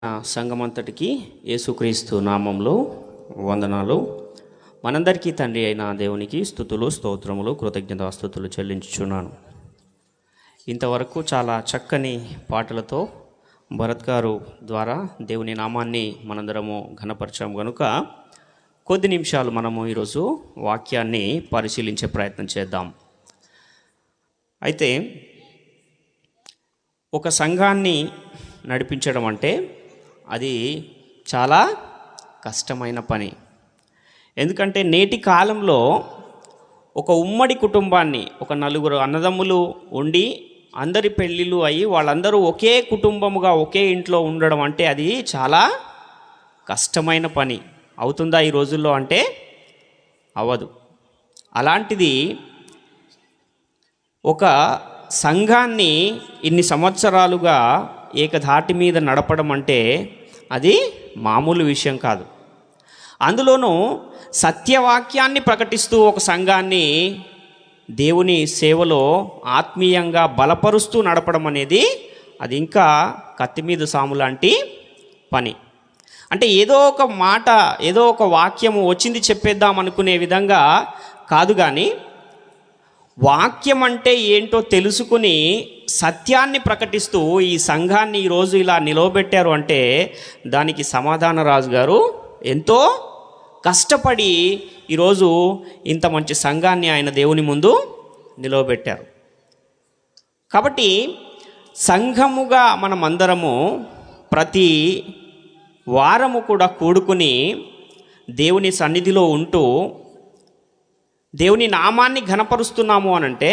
సంఘమంతటికి యేసుక్రీస్తు నామంలో వందనాలు. మనందరికీ తండ్రి అయిన దేవునికి స్తుతులు, స్తోత్రములు, కృతజ్ఞతాస్తుతులు చెల్లించుచున్నాను. ఇంతవరకు చాలా చక్కని పాటలతో భరత్ గారు ద్వారా దేవుని నామాన్ని మనందరము ఘనపరచాము కనుక కొద్ది నిమిషాలు మనము ఈరోజు వాక్యాన్ని పరిశీలించే ప్రయత్నం చేద్దాం. అయితే ఒక సంఘాన్ని నడిపించడం అంటే అది చాలా కష్టమైన పని. ఎందుకంటే నేటి కాలంలో ఒక ఉమ్మడి కుటుంబాన్ని, ఒక నలుగురు అన్నదమ్ములు ఉండి అందరి పెళ్ళిళ్ళు అయ్యి వాళ్ళందరూ ఒకే కుటుంబముగా ఒకే ఇంట్లో ఉండడం అంటే అది చాలా కష్టమైన పని. అవుతుందా ఈ రోజుల్లో అంటే? అవ్వదు. అలాంటిది ఒక సంఘాన్ని ఇన్ని సంవత్సరాలుగా ఏకధాటి మీద నడపడం అంటే అది మామూలు విషయం కాదు. అందులోనూ సత్యవాక్యాన్ని ప్రకటిస్తూ ఒక సంఘాన్ని దేవుని సేవలో ఆత్మీయంగా బలపరుస్తూ నడపడం అనేది అది ఇంకా కత్తి మీద సాము లాంటి పని. అంటే ఏదో ఒక మాట, ఏదో ఒక వాక్యము వచ్చింది చెప్పేద్దాం అనుకునే విధంగా కాదు, కానీ వాక్యం అంటే ఏంటో తెలుసుకుని సత్యాన్ని ప్రకటిస్తూ ఈ సంఘాన్ని ఈరోజు ఇలా నిలవబెట్టారు అంటే దానికి సమాధాన రాజు గారు ఎంతో కష్టపడి ఈరోజు ఇంత మంచి సంఘాన్ని ఆయన దేవుని ముందు నిలవబెట్టారు. కాబట్టి సంఘముగా మనమందరము ప్రతి వారము కూడా కూడుకుని దేవుని సన్నిధిలో ఉంటూ దేవుని నామాన్ని ఘనపరుస్తున్నాము అనంటే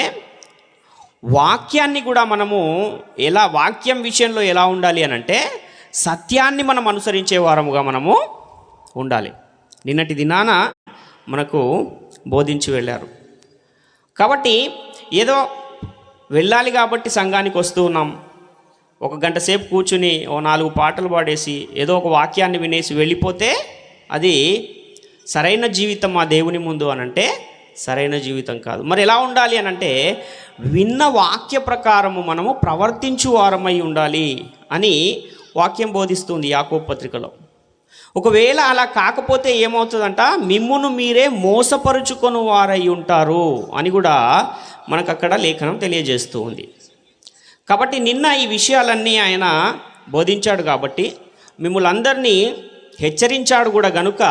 వాక్యాన్ని కూడా మనము వాక్యం విషయంలో ఎలా ఉండాలి అనంటే సత్యాన్ని మనం అనుసరించే వారముగా మనము ఉండాలి. నిన్నటి దినాన మనకు బోధించి వెళ్ళారు. కాబట్టి ఏదో వెళ్ళాలి కాబట్టి సంఘానికి వస్తూ ఉన్నాం, ఒక గంట సేపు కూర్చుని ఓ 4 పాటలు పాడేసి ఏదో ఒక వాక్యాన్ని వినేసి వెళ్ళిపోతే అది సరైన జీవితం మా దేవుని ముందు అనంటే సరైన జీవితం కాదు. మరి ఎలా ఉండాలి అనంటే విన్న వాక్య ప్రకారము మనము ప్రవర్తించు వారమై ఉండాలి అని వాక్యం బోధిస్తుంది యాకోబు పత్రికలో. ఒకవేళ అలా కాకపోతే ఏమవుతుందంట, మిమ్మును మీరే మోసపరుచుకొని వారై ఉంటారు అని కూడా మనకు అక్కడ లేఖనం తెలియజేస్తూ ఉంది. కాబట్టి నిన్న ఈ విషయాలన్నీ ఆయన బోధించాడు కాబట్టి మిమ్మల్ని అందరినీ హెచ్చరించాడు కూడా గనుక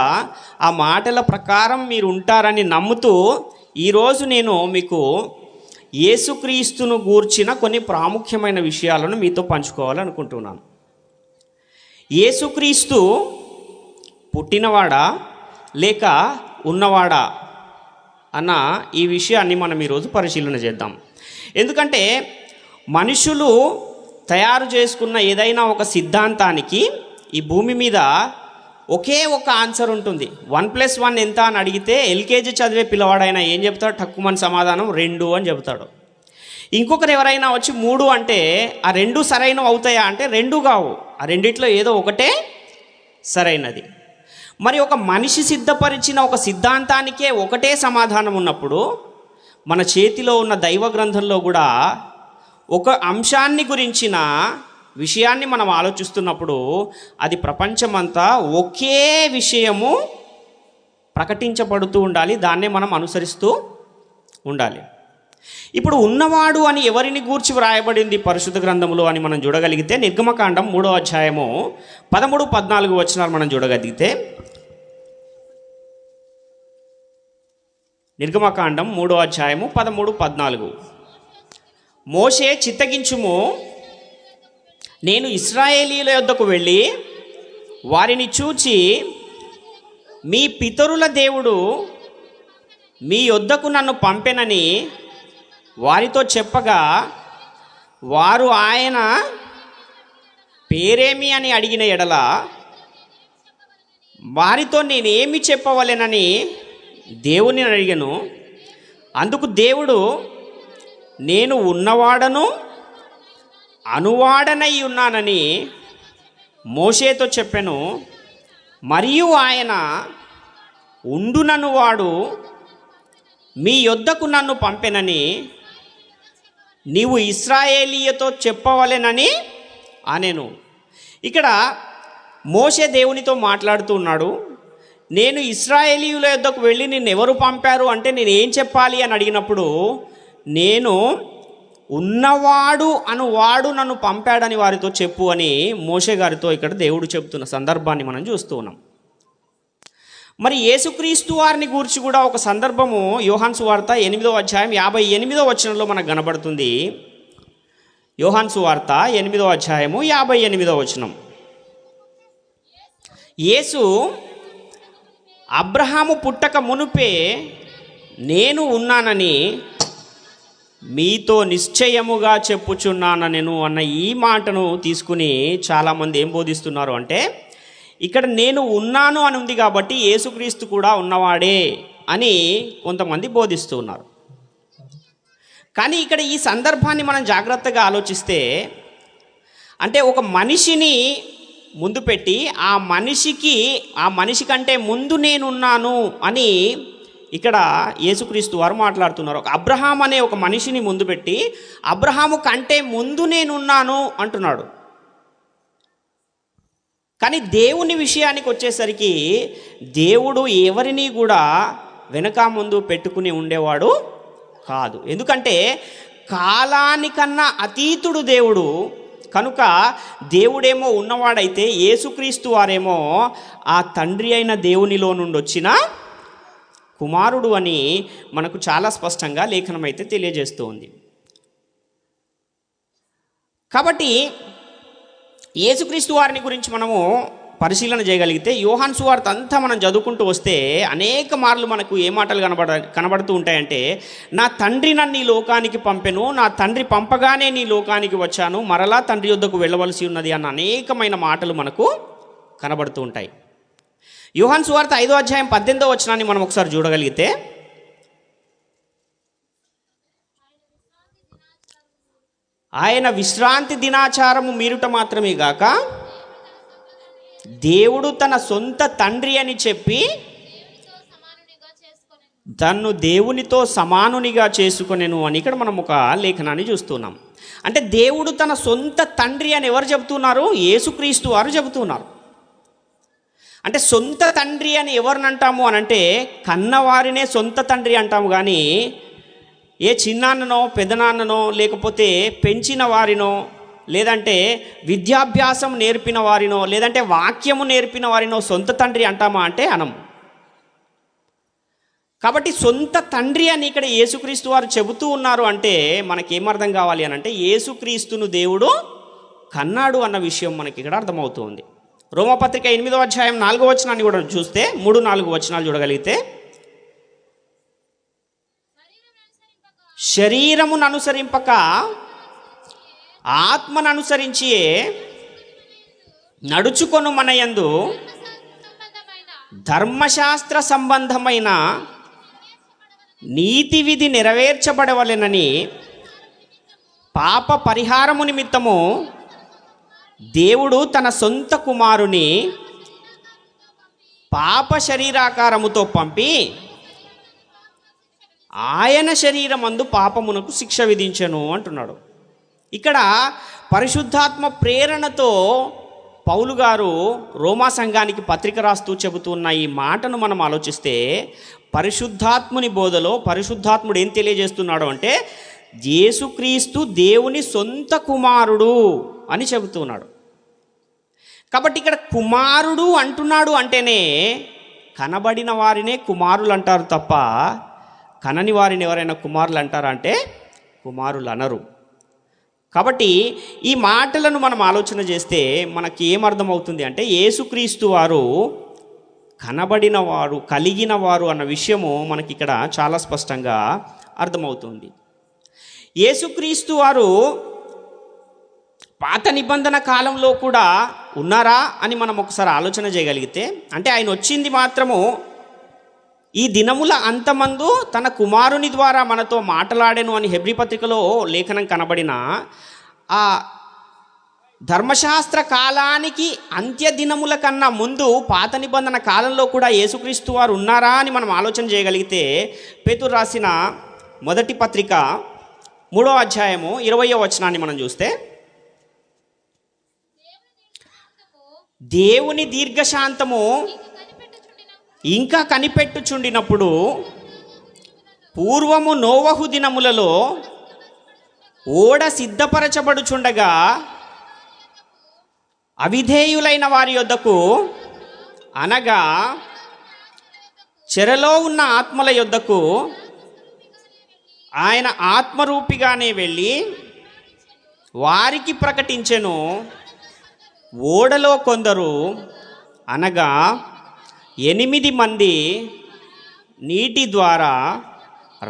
ఆ మాటల ప్రకారం మీరు ఉంటారని నమ్ముతూ ఈరోజు నేను మీకు యేసుక్రీస్తును గూర్చిన కొన్ని ప్రాముఖ్యమైన విషయాలను మీతో పంచుకోవాలనుకుంటున్నాను. యేసుక్రీస్తు పుట్టినవాడా లేక ఉన్నవాడా అన్న ఈ విషయాన్ని మనం ఈరోజు పరిశీలన చేద్దాం. ఎందుకంటే మనుషులు తయారు చేసుకున్న ఏదైనా ఒక సిద్ధాంతానికి ఈ భూమి మీద ఒకే ఒక ఆన్సర్ ఉంటుంది. 1+1 ఎంత అని అడిగితే ఎల్కేజీ చదివే పిల్లవాడైనా ఏం చెప్తాడు? తక్కువని సమాధానం 2 అని చెబుతాడు. ఇంకొకరు ఎవరైనా వచ్చి 3 అంటే ఆ 2 సరైనవి అవుతాయా అంటే 2 కావు, ఆ రెండిట్లో ఏదో ఒకటే సరైనది. మరి ఒక మనిషి సిద్ధపరిచిన ఒక సిద్ధాంతానికే ఒకటే సమాధానం ఉన్నప్పుడు మన చేతిలో ఉన్న దైవ గ్రంథంలో కూడా ఒక అంశాన్ని గురించిన విషయాన్ని మనం ఆలోచిస్తున్నప్పుడు అది ప్రపంచమంతా ఒకే విషయము ప్రకటించబడుతూ ఉండాలి, దాన్నే మనం అనుసరిస్తూ ఉండాలి. ఇప్పుడు ఉన్నవాడు అని ఎవరిని గూర్చి వ్రాయబడింది పరిశుద్ధ గ్రంథములో అని మనం చూడగలిగితే నిర్గమకాండం 3వ అధ్యాయము 13-14 వచనాలు మనం చూడగలిగితే, నిర్గమకాండం 3వ అధ్యాయము 13-14, మోషే చిత్తగించుము, నేను ఇశ్రాయేలీయుల యొద్దకు వెళ్ళి వారిని చూచి మీ పితరుల దేవుడు మీ యొద్దకు నన్ను పంపెనని వారితో చెప్పగా వారు ఆయన పేరేమి అని అడిగిన ఎడల వారితో నేనేమి చెప్పవలెనని దేవుని అడిగాను. అందుకు దేవుడు, నేను ఉన్నవాడను అనువాడనై ఉన్నానని మోషేతో చెప్పెను. మరియు ఆయన ఉండుననువాడు మీ యొద్దకు నన్ను పంపెనని నీవు ఇశ్రాయేలీయుతో చెప్పవలెనని అనెను. ఇక్కడ మోషే దేవునితో మాట్లాడుతూ ఉన్నాడు. నేను ఇశ్రాయేలీయుల యొద్దకు వెళ్ళి నిన్ను ఎవరు పంపారు అంటే నేను ఏం చెప్పాలి అని అడిగినప్పుడు, నేను ఉన్నవాడు అనువాడు నన్ను పంపాడని వారితో చెప్పు అని మోషే గారితో ఇక్కడ దేవుడు చెప్తున్న సందర్భాన్ని మనం చూస్తూ ఉన్నాం. మరి యేసుక్రీస్తు వారిని గూర్చి కూడా ఒక సందర్భము యోహాను సువార్త 8వ అధ్యాయం 58వ వచనంలో మనకు కనబడుతుంది. యోహాను సువార్త 8వ అధ్యాయము 58వ వచనం. యేసు అబ్రహాము పుట్టక మునుపే నేను ఉన్నానని మీతో నిశ్చయముగా చెప్పుచున్నాను నేను అన్న ఈ మాటను తీసుకుని చాలామంది ఏం బోధిస్తున్నారు అంటే, ఇక్కడ నేను ఉన్నాను అని ఉంది కాబట్టి యేసుక్రీస్తు కూడా ఉన్నవాడే అని కొంతమంది బోధిస్తూ ఉన్నారు. కానీ ఇక్కడ ఈ సందర్భాన్ని మనం జాగ్రత్తగా ఆలోచిస్తే, అంటే ఒక మనిషిని ముందు పెట్టి ఆ మనిషి కంటే ముందు నేనున్నాను అని ఇక్కడ యేసుక్రీస్తు వారు మాట్లాడుతున్నారు. అబ్రహాం అనే ఒక మనిషిని ముందు పెట్టి అబ్రహాము కంటే ముందు నేనున్నాను అంటున్నాడు. కానీ దేవుని విషయానికి వచ్చేసరికి దేవుడు ఎవరిని కూడా వెనక ముందు పెట్టుకుని ఉండేవాడు కాదు. ఎందుకంటే కాలానికన్నా అతీతుడు దేవుడు కనుక దేవుడేమో ఉన్నవాడైతే యేసుక్రీస్తు వారేమో ఆ తండ్రి అయిన దేవునిలో నుండి వచ్చిన కుమారుడు అని మనకు చాలా స్పష్టంగా లేఖనం అయితే తెలియజేస్తూ ఉంది. కాబట్టి యేసుక్రీస్తు వారిని గురించి మనము పరిశీలన చేయగలిగితే యోహాను సువార్త అంతా మనం చదువుకుంటూ వస్తే అనేక మార్లు మనకు ఏ మాటలు కనబడుతూ ఉంటాయంటే, నా తండ్రి నన్ను ఈ లోకానికి పంపెను, నా తండ్రి పంపగానే నీ లోకానికి వచ్చాను, మరలా తండ్రి యొద్దకు వెళ్ళవలసి ఉన్నది అన్న అనేకమైన మాటలు మనకు కనబడుతూ ఉంటాయి. యోహాను సువార్త 5వ అధ్యాయం 18వ వచనాన్ని మనం ఒకసారి చూడగలిగితే, ఆయన విశ్రాంతి దినాచారము మీరుట మాత్రమే గాక దేవుడు తన సొంత తండ్రి అని చెప్పి తన్ను దేవునితో సమానునిగా చేసుకొనెను అని ఇక్కడ మనం ఒక లేఖనాన్ని చూస్తున్నాం. అంటే దేవుడు తన సొంత తండ్రి అని ఎవరు చెబుతున్నారు? యేసుక్రీస్తు వారు చెబుతున్నారు. అంటే సొంత తండ్రి అని ఎవరిని అంటాము అని అంటే కన్నవారినే సొంత తండ్రి అంటాము. కానీ ఏ చిన్నాన్ననో పెద్దనాన్ననో లేకపోతే పెంచిన వారినో లేదంటే విద్యాభ్యాసం నేర్పిన వారినో లేదంటే వాక్యము నేర్పిన వారినో సొంత తండ్రి అంటామా అంటే అనం. కాబట్టి సొంత తండ్రి అని ఇక్కడ యేసుక్రీస్తు వారు చెబుతూ ఉన్నారు అంటే మనకేమర్థం కావాలి అని అంటే యేసుక్రీస్తును దేవుడు కన్నాడు అన్న విషయం మనకి ఇక్కడ అర్థమవుతుంది. రోమపత్రిక 8వ అధ్యాయం 4వ వచనాన్ని కూడా చూస్తే 3-4 వచనాలు చూడగలిగితే, శరీరమును అనుసరింపక ఆత్మను అనుసరించి నడుచుకొను మనయందు ధర్మశాస్త్ర సంబంధమైన నీతి విధి నెరవేర్చబడవలెనని పాప పరిహారము నిమిత్తము దేవుడు తన సొంత కుమారుని పాప శరీరాకారముతో పంపి ఆయన శరీరమందు పాపమునకు శిక్ష విధించెను అంటున్నాడు. ఇక్కడ పరిశుద్ధాత్మ ప్రేరణతో పౌలు గారు రోమా సంఘానికి పత్రిక రాస్తూ చెబుతున్న ఈ మాటను మనం ఆలోచిస్తే, పరిశుద్ధాత్ముని బోధలో పరిశుద్ధాత్ముడు ఏం తెలియజేస్తున్నాడు అంటే యేసుక్రీస్తు దేవుని సొంత కుమారుడు అని చెబుతున్నాడు. కాబట్టి ఇక్కడ కుమారుడు అంటున్నాడు అంటేనే కనబడిన వారినే కుమారులు అంటారు తప్ప కనని వారిని ఎవరైనా కుమారులు అంటారా అంటే కుమారులు అనరు. కాబట్టి ఈ మాటలను మనం ఆలోచన చేస్తే మనకి ఏమర్థమవుతుంది అంటే యేసుక్రీస్తు వారు కనబడిన వారు కలిగిన వారు అన్న విషయము మనకి ఇక్కడ చాలా స్పష్టంగా అర్థమవుతుంది. యేసుక్రీస్తు వారు పాత నిబంధన కాలంలో కూడా ఉన్నారా అని మనం ఒకసారి ఆలోచన చేయగలిగితే, అంటే ఆయన వచ్చింది మాత్రము ఈ దినముల అంతమందు తన కుమారుని ద్వారా మనతో మాట్లాడెను అని హెబ్రీ పత్రికలో లేఖనం కనబడిన ఆ ధర్మశాస్త్ర కాలానికి అంత్య దినముల కన్నా ముందు పాత నిబంధన కాలంలో కూడా యేసుక్రీస్తు వారు ఉన్నారా అని మనం ఆలోచన చేయగలిగితే, పేతురు రాసిన మొదటి పత్రిక 3వ అధ్యాయము 20వ వచనాన్ని మనం చూస్తే, దేవుని దీర్ఘశాంతము ఇంకా కనిపెట్టుచుండినప్పుడు పూర్వము నోవహు దినములలో ఓడ సిద్ధపరచబడుచుండగా అవిధేయులైన వారి యొద్దకు, అనగా చెరలో ఉన్న ఆత్మల యొద్దకు ఆయన ఆత్మరూపిగానే వెళ్ళి వారికి ప్రకటించెను. ఓడలో కొందరు, అనగా 8 మంది నీటి ద్వారా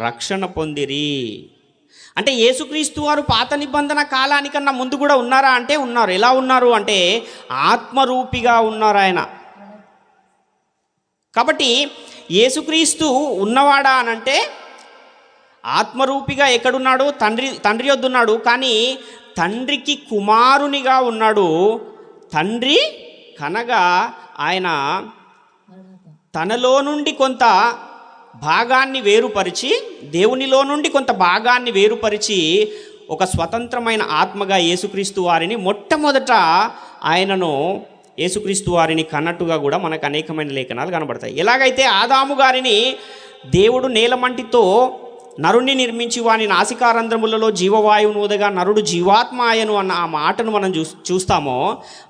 రక్షణ పొందిరి. అంటే యేసుక్రీస్తు వారు పాత నిబంధన కాలానికన్నా ముందు కూడా ఉన్నారా అంటే ఉన్నారు. ఎలా ఉన్నారు అంటే ఆత్మరూపిగా ఉన్నారు ఆయన. కాబట్టి యేసుక్రీస్తు ఉన్నవాడా అనంటే ఆత్మరూపిగా ఎక్కడున్నాడు? తండ్రి యొద్ద ఉన్నాడు. కానీ తండ్రికి కుమారునిగా ఉన్నాడు. తండ్రి కనగా ఆయన తనలో నుండి కొంత భాగాన్ని వేరుపరిచి, దేవునిలో నుండి కొంత భాగాన్ని వేరుపరిచి ఒక స్వతంత్రమైన ఆత్మగా యేసుక్రీస్తు వారిని మొట్టమొదట ఆయనను యేసుక్రీస్తు వారిని కన్నట్టుగా కూడా మనకు అనేకమైన లేఖనాలు కనబడతాయి. ఎలాగైతే ఆదాము గారిని దేవుడు నేలమంటితో నరుణ్ణి నిర్మించి వాని నాసికారంధ్రములలో జీవవాయువును ఊదగా నరుడు జీవాత్మ ఆయను అన్న ఆ మాటను మనం చూస్తామో,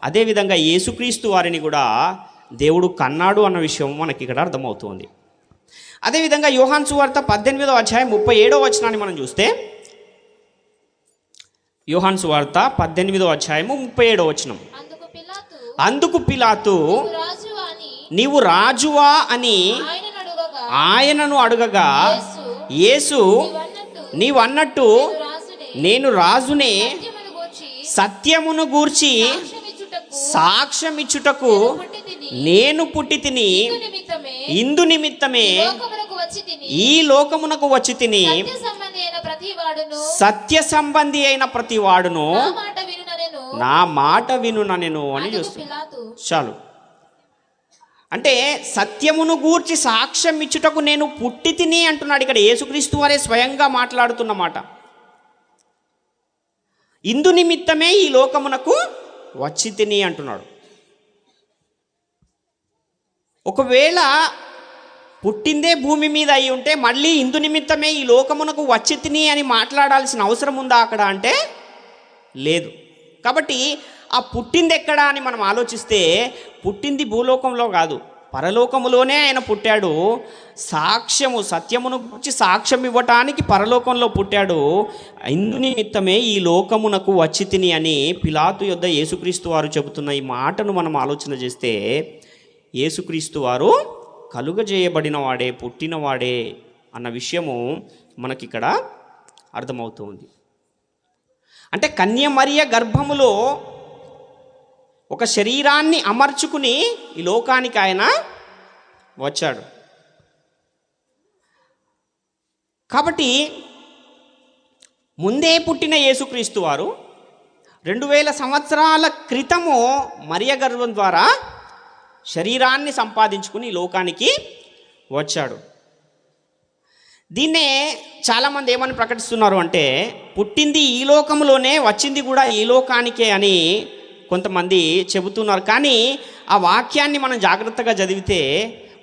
అదేవిధంగా యేసుక్రీస్తు వారిని కూడా దేవుడు కన్నాడు అన్న విషయం మనకి ఇక్కడ అర్థమవుతుంది. అదేవిధంగా యోహాను సువార్త 18వ అధ్యాయం 37వ వచనాన్ని మనం చూస్తే, యోహాను సువార్త 18వ అధ్యాయము 37వ వచనం, అందుకు పిలాతు నీవు రాజువా అని ఆయనను అడుగగా, యేసు నీవన్నట్టు నేను రాజునే, సత్యమును గూర్చి సాక్ష్యమిచ్చుటకు నేను పుట్టి తిని, ఇందు నిమిత్తమే ఈ లోకమునకు వచ్చి తిని, సత్య సంబంధి అయిన ప్రతి వాడును నా మాట వినుననెను అని చూస్తాను. చాలు. అంటే సత్యమును గూర్చి సాక్ష్యం ఇచ్చుటకు నేను పుట్టి తిని అంటున్నాడు. ఇక్కడ యేసుక్రీస్తు వారే స్వయంగా మాట్లాడుతున్నమాట. ఇందు నిమిత్తమే ఈ లోకమునకు వచ్చి తిని అంటున్నాడు. ఒకవేళ పుట్టిందే భూమి మీద అయి ఉంటే మళ్ళీ ఇందు నిమిత్తమే ఈ లోకమునకు వచ్చి తిని అని మాట్లాడాల్సిన అవసరం ఉందా అక్కడ అంటే లేదు. కాబట్టి ఆ పుట్టింది ఎక్కడా అని మనం ఆలోచిస్తే పుట్టింది భూలోకంలో కాదు, పరలోకములోనే ఆయన పుట్టాడు. సత్యమును గురించి సాక్ష్యం ఇవ్వటానికి పరలోకంలో పుట్టాడు. ఇందు నిమిత్తమే ఈ లోకమునకు వచ్చి తిని అని పిలాతు యొద్ద యేసుక్రీస్తు వారు చెబుతున్న ఈ మాటను మనం ఆలోచన చేస్తే, యేసుక్రీస్తు వారు కలుగజేయబడిన వాడే, పుట్టినవాడే అన్న విషయము మనకిక్కడ అర్థమవుతుంది. అంటే కన్యమరియ గర్భములో ఒక శరీరాన్ని అమర్చుకుని ఈ లోకానికి ఆయన వచ్చాడు. కాబట్టి ముందే పుట్టిన యేసుక్రీస్తు వారు 2000 సంవత్సరాల క్రితము మరియ గర్భం ద్వారా శరీరాన్ని సంపాదించుకుని ఈ లోకానికి వచ్చాడు. దీన్నే చాలామంది ఏమని ప్రకటిస్తున్నారు అంటే పుట్టింది ఈ లోకంలోనే, వచ్చింది కూడా ఈ లోకానికే అని కొంతమంది చెబుతున్నారు. కానీ ఆ వాక్యాన్ని మనం జాగ్రత్తగా చదివితే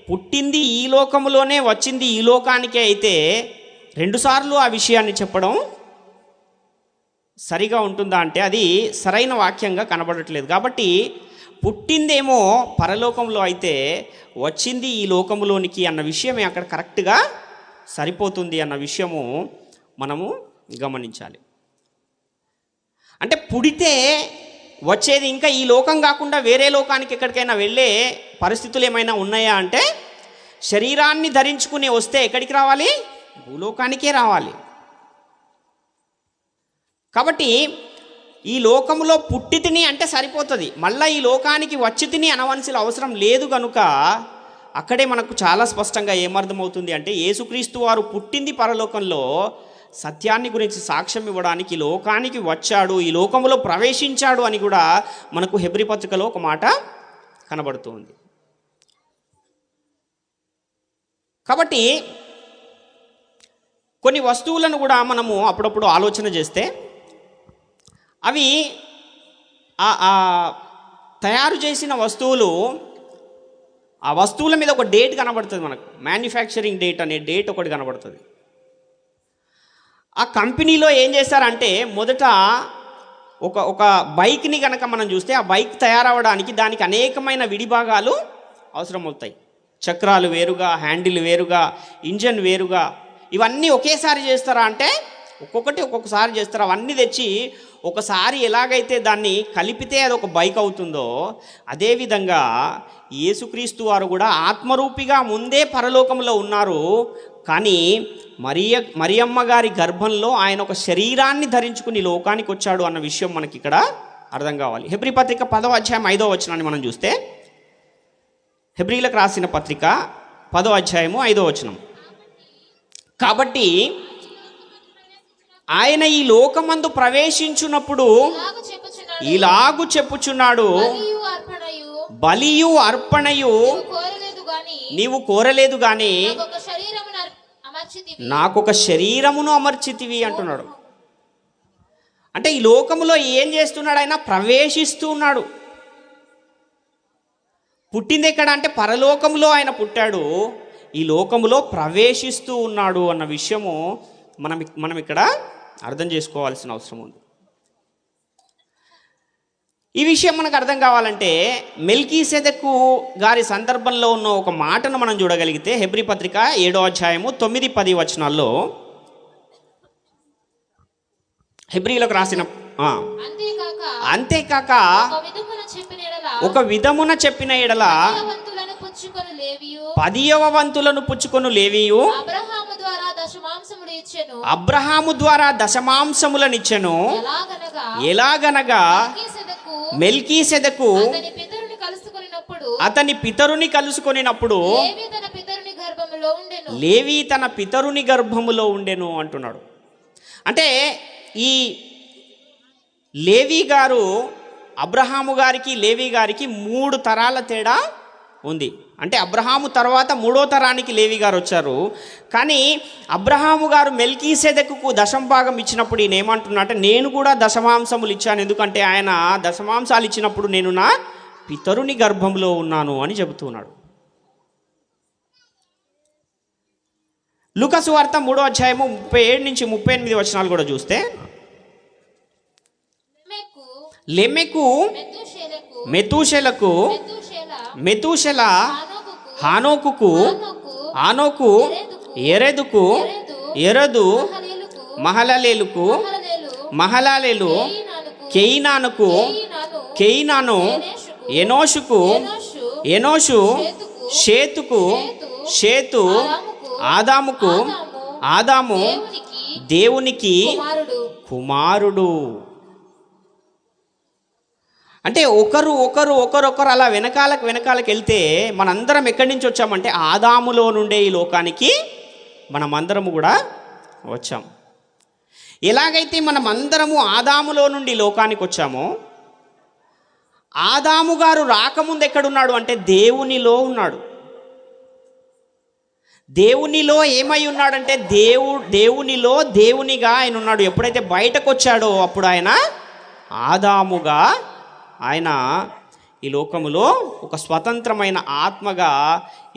పుట్టింది ఈ లోకంలోనే, వచ్చింది ఈ లోకానికే అయితే 2 సార్లు ఆ విషయాన్ని చెప్పడం సరిగా ఉంటుందా అంటే అది సరైన వాక్యంగా కనబడట్లేదు. కాబట్టి పుట్టిందేమో పరలోకంలో అయితే వచ్చింది ఈ లోకంలోనికి అన్న విషయమే అక్కడ కరెక్ట్గా సరిపోతుంది అన్న విషయము మనము గమనించాలి. అంటే పుడితే వచ్చేది ఇంకా ఈ లోకం కాకుండా వేరే లోకానికి ఎక్కడికైనా వెళ్ళే పరిస్థితులు ఏమైనా ఉన్నాయా అంటే శరీరాన్ని ధరించుకుని వస్తే ఎక్కడికి రావాలి? భూలోకానికే రావాలి. కాబట్టి ఈ లోకంలో పుట్టి తిని అంటే సరిపోతుంది, మళ్ళీ ఈ లోకానికి వచ్చి తిని అనవలసిన అవసరం లేదు. కనుక అక్కడే మనకు చాలా స్పష్టంగా ఏమర్థమవుతుంది అంటే యేసుక్రీస్తు వారు పుట్టింది పరలోకంలో, సత్యాన్ని గురించి సాక్ష్యం ఇవ్వడానికి ఈ లోకానికి వచ్చాడు, ఈ లోకంలో ప్రవేశించాడు అని కూడా మనకు హెబ్రీ పత్రికలో ఒక మాట కనబడుతుంది. కాబట్టి కొన్ని వస్తువులను కూడా మనము అప్పుడప్పుడు ఆలోచన చేస్తే అవి తయారు చేసిన వస్తువులు, ఆ వస్తువుల మీద ఒక డేట్ కనబడుతుంది మనకు, మ్యానుఫ్యాక్చరింగ్ డేట్ అనే డేట్ ఒకటి కనబడుతుంది. ఆ కంపెనీలో ఏం చేస్తారంటే మొదట ఒక బైక్ని కనుక మనం చూస్తే ఆ బైక్ తయారవడానికి దానికి అనేకమైన విడిభాగాలు అవసరమవుతాయి. చక్రాలు వేరుగా, హ్యాండిల్ వేరుగా, ఇంజన్ వేరుగా, ఇవన్నీ ఒకేసారి చేస్తారా అంటే ఒక్కొక్కసారి చేస్తారు. అవన్నీ తెచ్చి ఒకసారి ఎలాగైతే దాన్ని కలిపితే అది ఒక బైక్ అవుతుందో, అదేవిధంగా యేసుక్రీస్తు వారు కూడా ఆత్మరూపిగా ముందే పరలోకంలో ఉన్నారు. కానీ మరియమ్మ గారి గర్భంలో ఆయన ఒక శరీరాన్ని ధరించుకుని లోకానికి వచ్చాడు అన్న విషయం మనకి ఇక్కడ అర్థం కావాలి. హెబ్రీ పత్రిక 10వ అధ్యాయం 5వ వచనాన్ని మనం చూస్తే, హెబ్రీలకు రాసిన పత్రిక 10వ అధ్యాయము 5వ వచనం. కాబట్టి ఆయన ఈ లోకమందు ప్రవేశించున్నప్పుడు ఇలాగు చెప్పుచున్నాడు, బలియు అర్పణయు నీవు కోరలేదు గాని నాకొక శరీరమును అమర్చితివి అంటున్నాడు. అంటే ఈ లోకములో ఏం చేస్తున్నాడు? ఆయన ప్రవేశిస్తూ ఉన్నాడు. పుట్టింది ఎక్కడ అంటే పరలోకములో ఆయన పుట్టాడు, ఈ లోకములో ప్రవేశిస్తూ ఉన్నాడు అన్న విషయము మనం ఇక్కడ అర్థం చేసుకోవాల్సిన అవసరం ఉంది. ఈ విషయం మనకు అర్థం కావాలంటే మెల్కీసెదెకు గారి సందర్భంలో ఉన్న ఒక మాటను మనం చూడగలిగితే, హెబ్రీ పత్రిక 7వ అధ్యాయము 9-10 వచనాల్లో హెబ్రీలకు రాసిన అంతేకాక ఒక విధమున చెప్పిన ఎడల 10వ వంతులను పుచ్చుకొను లేవియు అబ్రహాము ద్వారా దశమాంసములనిచ్చెను. ఎలాగనగా మెల్కీసెదెకు అతని పితరుని కలుసుకొనినప్పుడు లేవి తన పితరుని గర్భములో ఉండెను అంటున్నాడు. అంటే ఈ లేవి గారు అబ్రహాము గారికి లేవి గారికి 3 తరాల తేడా ఉంది. అంటే అబ్రహాము తర్వాత 3వ తరానికి లేవి గారు వచ్చారు. కానీ అబ్రహాము గారు మెల్కీసెదెకుకు దశంభాగం ఇచ్చినప్పుడు ఈయన ఏమంటున్నాడంటే, నేను కూడా దశమాంసములు ఇచ్చాను, ఎందుకంటే ఆయన దశమాంసాలు ఇచ్చినప్పుడు నేను నా పితరుని గర్భంలో ఉన్నాను అని చెబుతున్నాడు. లూకా సువార్త 3వ అధ్యాయము 37-38 వచనాలు కూడా చూస్తే, లెమెకు మెతూషెలకు, మెతూషెల హానోకుకు, హానోకు ఎరెదుకు, ఎరదు మహలలేలుకు, మహలలేలు కెయినానుకు, కెయినాను ఎనోషుకు, ఎనోషు షేతుకు, షేతు ఆదాముకు, ఆదాము దేవునికి కుమారుడు. అంటే ఒకరొకరు అలా వెనకాలకు వెళ్తే మనందరం ఎక్కడి నుంచి వచ్చామంటే ఆదాములో నుండే ఈ లోకానికి మనమందరము కూడా వచ్చాం. ఎలాగైతే మనమందరము ఆదాములో నుండి లోకానికి వచ్చామో, ఆదాము గారు రాకముందు ఎక్కడున్నాడు అంటే దేవునిలో ఉన్నాడు. దేవునిలో ఏమై ఉన్నాడంటే దేవునిలో దేవునిగా ఆయన ఉన్నాడు. ఎప్పుడైతే బయటకు వచ్చాడో అప్పుడు ఆయన ఆదాముగా ఆయన ఈ లోకములో ఒక స్వతంత్రమైన ఆత్మగా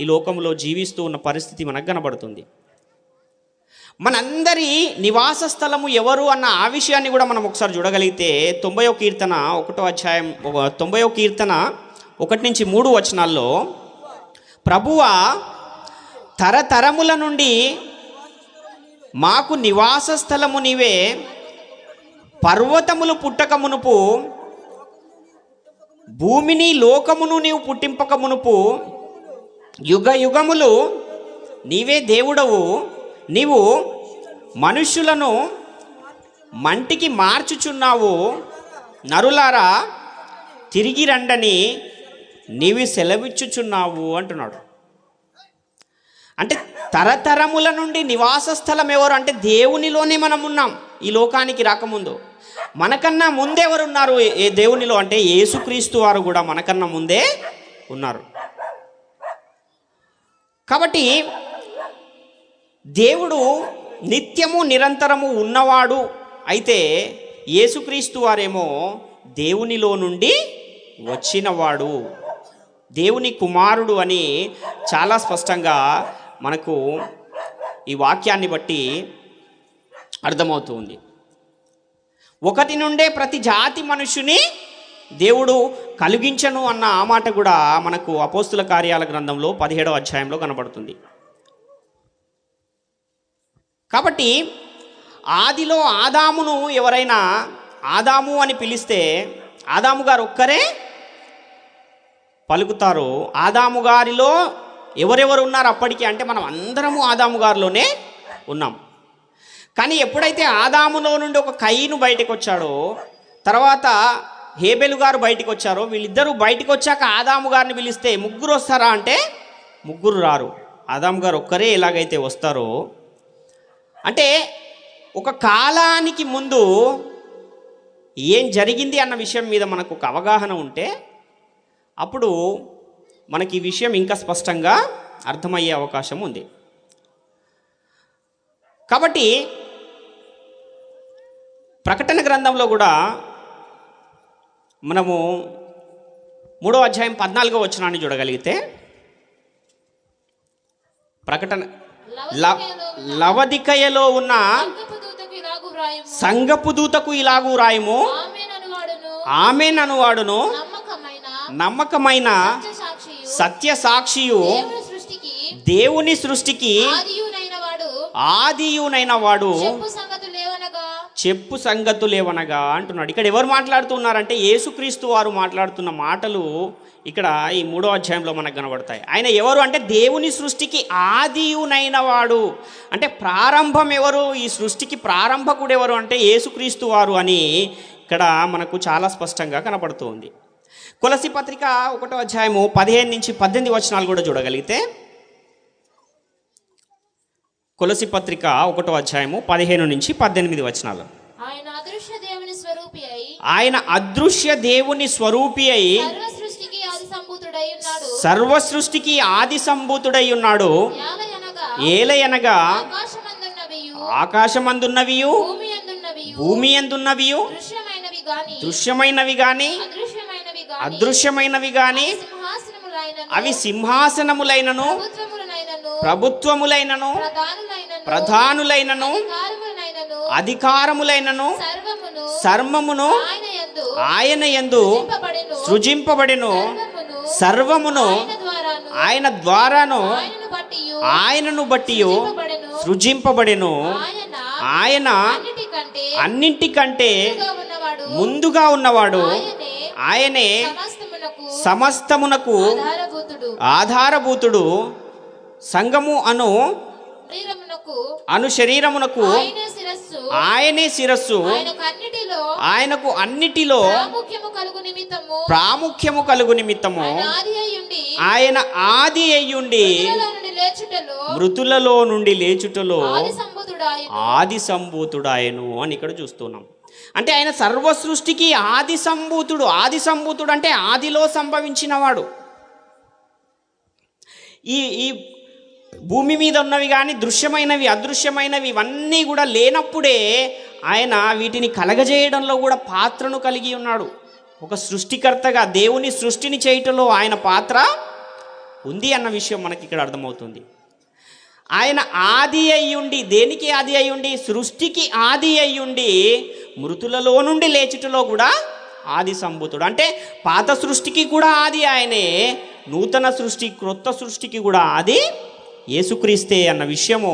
ఈ లోకములో జీవిస్తూ ఉన్న పరిస్థితి మనకు కనబడుతుంది. మనందరి నివాస స్థలము ఎవరు అన్న ఆ విషయాన్ని కూడా మనం ఒకసారి చూడగలిగితే 90వ కీర్తన 1వ అధ్యాయం 90వ కీర్తన 1-3 వచనాల్లో, ప్రభువా తరతరముల నుండి మాకు నివాస స్థలము నీవే, పర్వతములు పుట్టక మునుపు, భూమిని లోకమును నీవు పుట్టింపక మునుపు, యుగ యుగములు నీవే దేవుడవు, నీవు మనుష్యులను మంటికి మార్చుచున్నావు, నరులారా తిరిగి రండని నీవి సెలవిచ్చుచున్నావు అంటున్నాడు. అంటే తరతరముల నుండి నివాస స్థలం ఎవరు అంటే దేవునిలోనే మనం ఉన్నాం. ఈ లోకానికి రాకముందు మనకన్నా ముందే ఎవరు ఉన్నారు దేవునిలో అంటే యేసుక్రీస్తు వారు కూడా మనకన్నా ముందే ఉన్నారు. కాబట్టి దేవుడు నిత్యము నిరంతరము ఉన్నవాడు. అయితే యేసుక్రీస్తు వారేమో దేవునిలో నుండి వచ్చినవాడు, దేవుని కుమారుడు అని చాలా స్పష్టంగా మనకు ఈ వాక్యాన్ని బట్టి అర్థమవుతుంది. ఒకటి నుండే ప్రతి జాతి మనుషుని దేవుడు కలిగించను అన్న ఆ మాట కూడా మనకు అపోస్తుల కార్యాల గ్రంథంలో 17వ అధ్యాయంలో కనబడుతుంది. కాబట్టి ఆదిలో ఆదామును ఎవరైనా ఆదాము అని పిలిస్తే ఆదాము గారు ఒక్కరే పలుకుతారు. ఆదాము గారిలో ఎవరెవరు ఉన్నారు అప్పటికి అంటే మనం అందరము ఆదాము గారిలోనే ఉన్నాం. కానీ ఎప్పుడైతే ఆదాములో నుండి ఒక కయీను బయటకు వచ్చాడో, తర్వాత హేబెలు గారు బయటకు వచ్చారో, వీళ్ళిద్దరూ బయటకు వచ్చాక ఆదాము గారిని పిలిస్తే ముగ్గురు వస్తారా అంటే ముగ్గురు రారు. ఆదాము గారు ఒక్కరే ఎలాగైతే వస్తారో, అంటే ఒక కాలానికి ముందు ఏం జరిగింది అన్న విషయం మీద మనకు ఒక అవగాహన ఉంటే అప్పుడు మనకి ఈ విషయం ఇంకా స్పష్టంగా అర్థమయ్యే అవకాశం ఉంది. కాబట్టి ప్రకటన గ్రంథంలో కూడా మనము 3వ అధ్యాయం 14వ వచనాన్ని చూడగలిగితే, ప్రకటన లవదికయలో ఉన్న సంఘపు దూతకు ఇలాగూ రాయము, ఆమేన్ అనువాడును నమ్మకమైన సత్య సాక్షియు దేవుని సృష్టికి ఆదియునైన వాడు చెప్పు సంగతులేవనగా అంటున్నాడు. ఇక్కడ ఎవరు మాట్లాడుతున్నారంటే యేసుక్రీస్తు వారు మాట్లాడుతున్న మాటలు ఇక్కడ ఈ 3వ అధ్యాయంలో మనకు కనబడతాయి. ఆయన ఎవరు అంటే దేవుని సృష్టికి ఆదియునైన వాడు. అంటే ప్రారంభం ఎవరు, ఈ సృష్టికి ప్రారంభకుడు ఎవరు అంటే యేసుక్రీస్తు వారు అని ఇక్కడ మనకు చాలా స్పష్టంగా కనబడుతుంది. కొలసి పత్రిక 1వ అధ్యాయము 15 నుంచి 18 వచనాలు కూడా చూడగలిగితే, కొలసి పత్రిక 1వ అధ్యాయము 15 నుంచి 18 వచనాలు. ఆయన అదృశ్య దేవుని స్వరూపి అయి సర్వ సృష్టికి ఆది సంభూతుడై ఉన్నాడు. ఏలయనగా ఆకాశమందున్నవియు భూమి అందున్నవియు దృశ్యమైనవి గాని అదృశ్యమైనవి గాని అవి సింహాసనములైనను ప్రభుత్వములైనను ప్రధానులైనను అధికారములైనను సర్వమును ఆయన యందు సృజింపబడెను. సర్వమును ఆయన ద్వారాను ఆయనను బట్టి సృజింపబడెను. ఆయన అన్నింటికంటే ముందుగా ఉన్నవాడు. ఆయనే సమస్తమునకు ఆధారభూతుడు. సంఘము అను శరీరమునకు ఆయనే శిరస్సు. ఆయనకు అన్నిటిలో ప్రాముఖ్యము కలుగు నిమిత్తము ఆయన ఆది అయ్యుండి మృతులలో నుండి లేచుటలో ఆది సంభూతుడాయను అని ఇక్కడ చూస్తున్నాం. అంటే ఆయన సర్వ సృష్టికి ఆది సంభూతుడు. ఆది సంభూతుడు అంటే ఆదిలో సంభవించినవాడు. ఈ భూమి మీద ఉన్నవి కానీ దృశ్యమైనవి అదృశ్యమైనవి ఇవన్నీ కూడా లేనప్పుడే ఆయన వీటిని కలగజేయడంలో కూడా పాత్రను కలిగి ఉన్నాడు. ఒక సృష్టికర్తగా దేవుని సృష్టిని చేయటంలో ఆయన పాత్ర ఉంది అన్న విషయం మనకి ఇక్కడ అర్థమవుతుంది. ఆయన ఆది అయ్యుండి, దేనికి ఆది అయ్యుండి? సృష్టికి ఆది అయ్యుండి మృతులలో నుండి లేచుటలో కూడా ఆది సంభూతుడు. అంటే పాత సృష్టికి కూడా ఆది ఆయనే, నూతన సృష్టి క్రొత్త సృష్టికి కూడా ఆది యేసుక్రీస్తే అన్న విషయము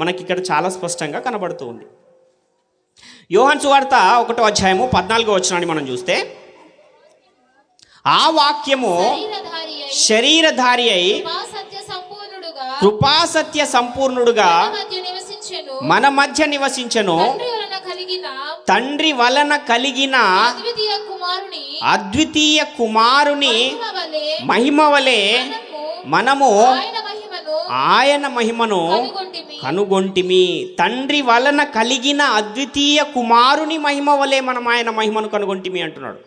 మనకి ఇక్కడ చాలా స్పష్టంగా కనబడుతుంది. యోహాను సువార్త 1వ అధ్యాయము 14వ వచనాన్ని మనం చూస్తే, ఆ వాక్యము శరీరధారి అయి కృపాసత్య సంపూర్ణుడుగా మన మధ్య నివసించెను. తండ్రి వలన కలిగిన అద్వితీయ కుమారుని మహిమ వలె మనము ఆయన మహిమను కనుగొంటిమి. తండ్రి వలన కలిగిన అద్వితీయ కుమారుని మహిమ వలె మనం ఆయన మహిమను కనుగొంటిమి అంటున్నాడు.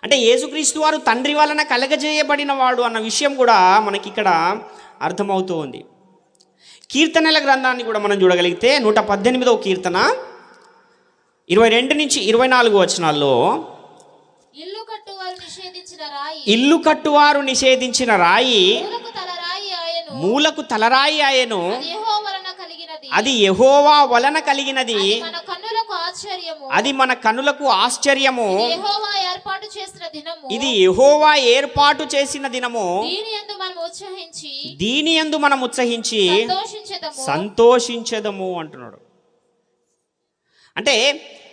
అంటే యేసుక్రీస్తు వారు తండ్రి వలన కలగజేయబడిన వాడు అన్న విషయం కూడా మనకి ఇక్కడ అర్థమవుతూ ఉంది. కీర్తనల గ్రంథాన్ని కూడా మనం చూడగలిగితే 118వ కీర్తన 22 నుంచి 24 వచనాల్లో, నిషేధించిన రాయి, ఇల్లు కట్టువారు నిషేధించిన రాయి మూలకు తలరాయి ఆయను, మూలకు తలరాయి ఆయను. అది యెహోవా వలన కలిగినది, అది యెహోవా వలన కలిగినది, అది మన కన్నులకు ఆశ్చర్యము, అది మన కనులకు ఆశ్చర్యము. ఇది యెహోవా ఏర్పాటు చేసిన దినము, ఇది యెహోవా ఏర్పాటు చేసిన దినము. దీని యందు మనం ఉత్సహించి సంతోషించెదము అంటున్నాడు. అంటే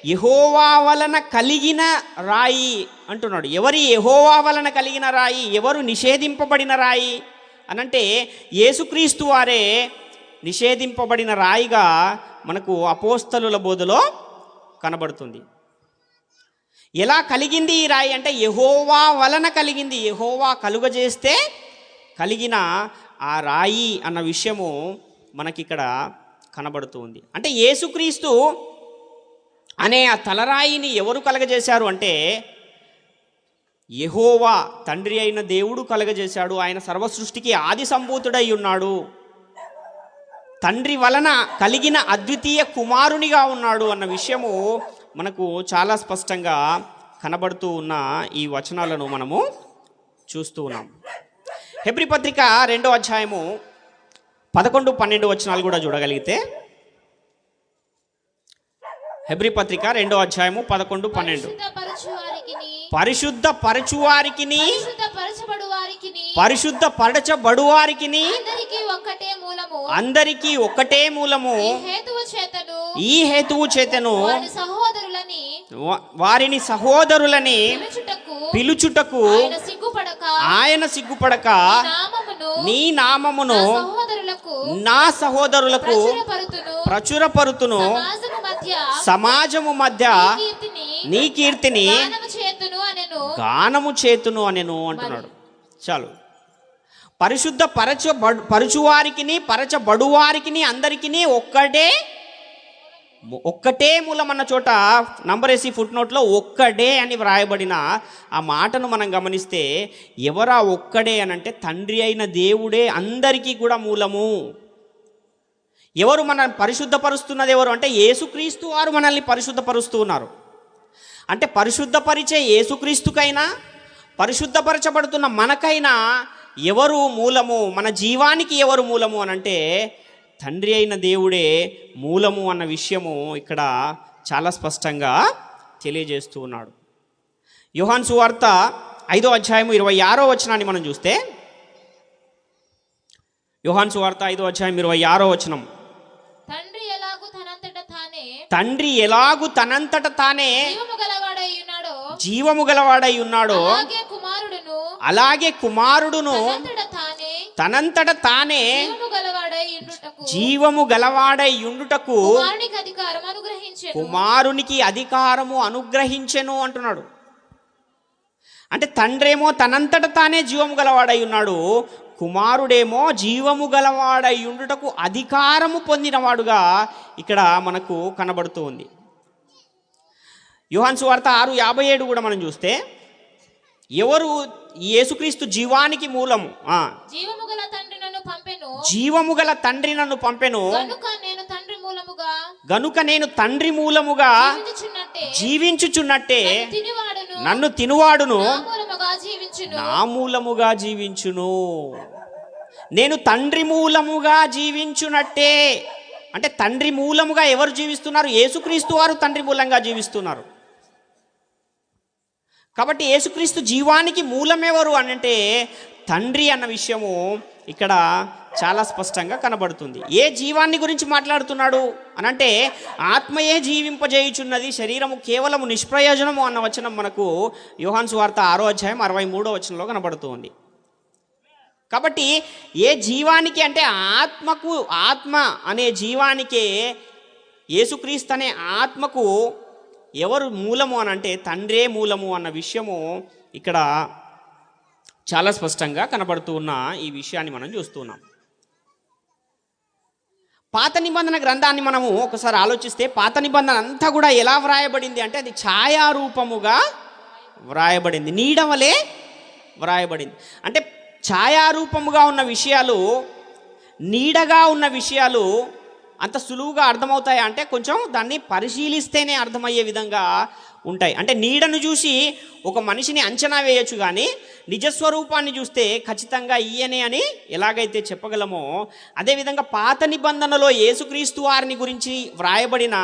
యెహోవా వలన కలిగిన రాయి అంటున్నాడు. ఎవరి యెహోవా వలన కలిగిన రాయి, ఎవరు నిషేధింపబడిన రాయి అనంటే యేసుక్రీస్తు వారే నిషేధింపబడిన రాయిగా మనకు అపోస్తలుల బోధలో కనబడుతుంది. ఎలా కలిగింది ఈ రాయి అంటే యెహోవా వలన కలిగింది. యెహోవా కలుగజేస్తే కలిగిన ఆ రాయి అన్న విషయము మనకిక్కడ కనబడుతుంది. అంటే యేసుక్రీస్తు అనే ఆ తలరాయిని ఎవరు కలగజేశారు అంటే యెహోవా తండ్రి అయిన దేవుడు కలగజేశాడు. ఆయన సర్వసృష్టికి ఆది సంభూతుడై ఉన్నాడు. తండ్రి వలన కలిగిన అద్వితీయ కుమారునిగా ఉన్నాడు అన్న విషయము మనకు చాలా స్పష్టంగా కనబడుతూ ఉన్న ఈ వచనాలను మనము చూస్తూ ఉన్నాం. హెబ్రీ పత్రిక 2వ అధ్యాయము 11-12 వచనాలు కూడా చూడగలిగితే, హెబ్రీ పత్రిక 2వ అధ్యాయము 11-12 పరిశుద్ధ పరచువారికిని పరిశుద్ధ పరచబడువారికిని అందరికీ ఒక్కటే మూలము, ఈ హేతువు చేతను వారిని సహోదరులని పిలుచుటకు ఆయన సిగ్గుపడక నీ నామమును నా సహోదరులకు ప్రచురపరుతును, సమాజము మధ్య నీ కీర్తిని గానము చేతును అనెను అంటున్నాడు. చాలు. పరిశుద్ధ పరచువారికిని పరచబడువారికిని అందరికిని ఒక్కటే మూలం అన్న చోట నంబరేసి ఫుట్ నోట్లో ఒక్కడే అని వ్రాయబడిన ఆ మాటను మనం గమనిస్తే ఎవరా ఒక్కడే అనంటే తండ్రి అయిన దేవుడే అందరికీ కూడా మూలము. ఎవరు మనల్ని పరిశుద్ధపరుస్తున్నది ఎవరు అంటే యేసుక్రీస్తు వారు మనల్ని పరిశుద్ధపరుస్తూ ఉన్నారు. అంటే పరిశుద్ధపరిచే యేసుక్రీస్తుకైనా పరిశుద్ధపరచబడుతున్న మనకైనా ఎవరు మూలము, మన జీవానికి ఎవరు మూలము అనంటే తండ్రి అయిన దేవుడే మూలము అన్న విషయము ఇక్కడ చాలా స్పష్టంగా తెలియజేస్తూ ఉన్నాడు. యోహాను సువార్త 5వ అధ్యాయము 26వ వచనాన్ని మనం చూస్తే, యోహాను సువార్త 5వ అధ్యాయం 26వ వచనం, తండ్రి ఎలాగు తనంతట తానే జీవము గలవాడై ఉన్నాడో అలాగే కుమారుడును తనంతట తానే జీవము గలవాడై ఉండుటకు కుమారునికి అధికారము అనుగ్రహించెను అంటున్నాడు. అంటే తండ్రేమో తనంతట తానే జీవము గలవాడై ఉన్నాడు, కుమారుడేమో జీవము గలవాడై ఉండుటకు అధికారము పొందినవాడుగా ఇక్కడ మనకు కనబడుతూ ఉంది. యోహాను సువార్త 6:57 కూడా మనం చూస్తే ఎవరు యేసుక్రీస్తు జీవానికి మూలము, జీవము గల తండ్రి నన్ను పంపెను గనుక నేను తండ్రి మూలముగా జీవించుచున్నట్టే నన్ను తినువాడును నా మూలముగా జీవించును. నేను తండ్రి మూలముగా జీవించునట్టే అంటే తండ్రి మూలముగా ఎవరు జీవిస్తున్నారు? యేసుక్రీస్తు వారు తండ్రి మూలంగా జీవిస్తున్నారు. కాబట్టి యేసుక్రీస్తు జీవానికి మూలం ఎవరు అనంటే తండ్రి అన్న విషయము ఇక్కడ చాలా స్పష్టంగా కనబడుతుంది. ఏ జీవాన్ని గురించి మాట్లాడుతున్నాడు అనంటే ఆత్మయే జీవింపజేయుచున్నది, శరీరము కేవలము నిష్ప్రయోజనము అన్న వచనం మనకు యోహాను సువార్త 6వ అధ్యాయం 63వ వచనంలో కనబడుతుంది. కాబట్టి ఏ జీవానికి అంటే ఆత్మ అనే జీవానికే యేసుక్రీస్తు అనే ఆత్మకు ఎవరు మూలము అని అంటే తండ్రే మూలము అన్న విషయము ఇక్కడ చాలా స్పష్టంగా కనబడుతూ ఉన్న ఈ విషయాన్ని మనం చూస్తున్నాం. పాత నిబంధన గ్రంథాన్ని మనము ఒకసారి ఆలోచిస్తే పాత నిబంధన అంతా కూడా ఎలా వ్రాయబడింది అంటే అది ఛాయారూపముగా వ్రాయబడింది, నీడవలే వ్రాయబడింది. అంటే ఛాయారూపముగా ఉన్న విషయాలు, నీడగా ఉన్న విషయాలు అంత సులువుగా అర్థమవుతాయా అంటే కొంచెం దాన్ని పరిశీలిస్తేనే అర్థమయ్యే విధంగా ఉంటాయి. అంటే నీడను చూసి ఒక మనిషిని అంచనా వేయచ్చు, కానీ నిజస్వరూపాన్ని చూస్తే ఖచ్చితంగా ఈయనే అని ఎలాగైతే చెప్పగలమో, అదేవిధంగా పాత నిబంధనలో యేసుక్రీస్తు వారిని గురించి వ్రాయబడిన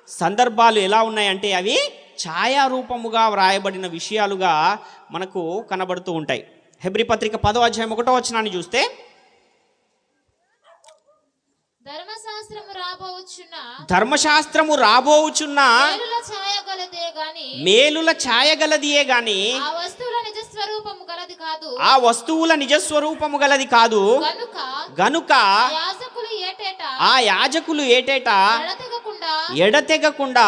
సందర్భాలు ఎలా ఉన్నాయంటే అవి ఛాయారూపముగా వ్రాయబడిన విషయాలుగా మనకు కనబడుతూ ఉంటాయి. హెబ్రీ పత్రిక 10వ అధ్యాయం 1వ వచనాన్ని చూస్తే, ధర్మశాస్త్రము రాబోచున్న మేలుల ఛాయగలదియే గాని ఆ వస్తువుల నిజస్వరూపము గలది కాదు. గనుక ఆ యాజకులు ఏటేటా ఎడతెగకుండా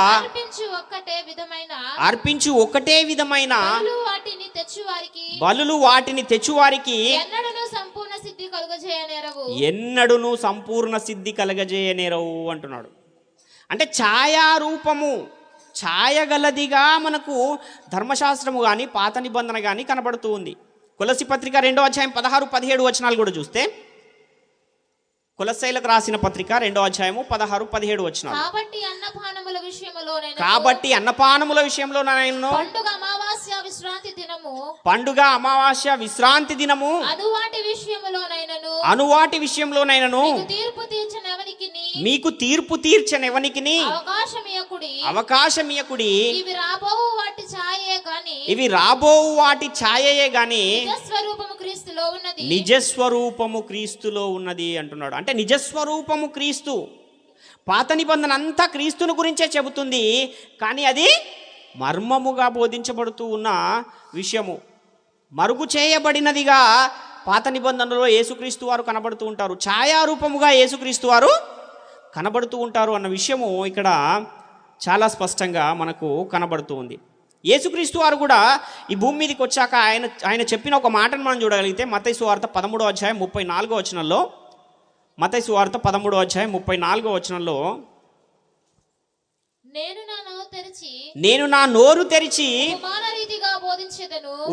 అర్పించు ఒక్కటే విధమైన బలులు వాటిని తెచ్చువారికి ఎన్నడూను సంపూర్ణ సిద్ధి కలగజేయనేరవు అంటున్నాడు. అంటే ఛాయారూపము, ఛాయగలదిగా మనకు ధర్మశాస్త్రము కానీ పాత నిబంధన కానీ కనబడుతూ ఉంది. కొలస్సీ పత్రిక 2వ అధ్యాయం 16-17 వచనాలు కూడా చూస్తే, కొలస్సీలకు రాసిన పత్రిక 2వ అధ్యాయము 16-17 వచనాలు. కాబట్టి అన్నపానముల విషయంలో నేను పండుగ అమావాస్య విశ్రాంతి దినము అనువాటి విషయంలోనైనను మీకు తీర్పు తీర్చనెవనికిని అవకాశమియకుడి. ఇవి రాబోవు వాటి ఛాయయే గాని నిజస్వరూపము క్రీస్తులో ఉన్నది అంటున్నాడు. అంటే నిజస్వరూపము క్రీస్తు. పాత నిబంధన అంతా క్రీస్తుని గురించే చెబుతుంది, కానీ అది మర్మముగా బోధించబడుతూ ఉన్న విషయము. మరుగు చేయబడినదిగా పాత నిబంధనలో యేసుక్రీస్తు వారు కనబడుతూ ఉంటారు, ఛాయారూపముగా యేసుక్రీస్తు వారు కనబడుతూ ఉంటారు అన్న విషయము ఇక్కడ చాలా స్పష్టంగా మనకు కనబడుతూ ఉంది. యేసుక్రీస్తు వారు కూడా ఈ భూమి మీదకి వచ్చాక ఆయన చెప్పిన ఒక మాటను మనం చూడగలిగితే మత్తయి సువార్త 13వ అధ్యాయం 34వ వచనంలో, మత్తయి సువార్త 13వ అధ్యాయం 34వ వచనంలో, నేను నా నోరు తెరిచి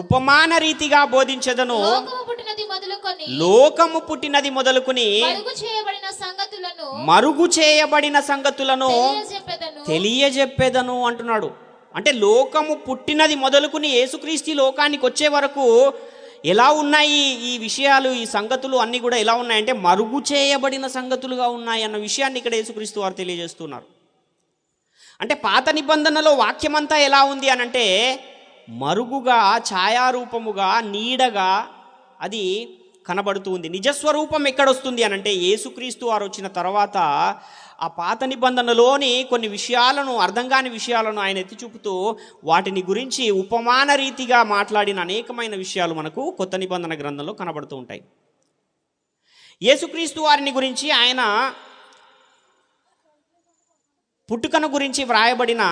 ఉపమాన రీతిగా బోధించెదను, లోకము పుట్టినది మొదలుకొని మరుగు చేయబడిన సంగతులను తెలియజెప్పెదను అంటున్నాడు. అంటే లోకము పుట్టినది మొదలుకుని యేసుక్రీస్తు లోకానికి వచ్చే వరకు ఎలా ఉన్నాయి ఈ విషయాలు, ఈ సంగతులు అన్నీ కూడా ఎలా ఉన్నాయంటే మరుగు చేయబడిన సంగతులుగా ఉన్నాయి అన్న విషయాన్ని ఇక్కడ యేసుక్రీస్తు వారు తెలియజేస్తున్నారు. అంటే పాత నిబంధనలో వాక్యమంతా ఎలా ఉంది అనంటే మరుగుగా, ఛాయారూపముగా, నీడగా అది కనబడుతూ ఉంది. నిజస్వరూపం ఎక్కడొస్తుంది అనంటే యేసుక్రీస్తు వారు వచ్చిన తర్వాత ఆ పాత నిబంధనలోని కొన్ని విషయాలను, అర్థం కాని విషయాలను ఆయన ఎత్తి చూపుతూ వాటిని గురించి ఉపమాన రీతిగా మాట్లాడిన అనేకమైన విషయాలు మనకు కొత్త నిబంధన గ్రంథంలో కనబడుతూ ఉంటాయి. యేసుక్రీస్తు వారిని గురించి, ఆయన పుట్టుకను గురించి వ్రాయబడిన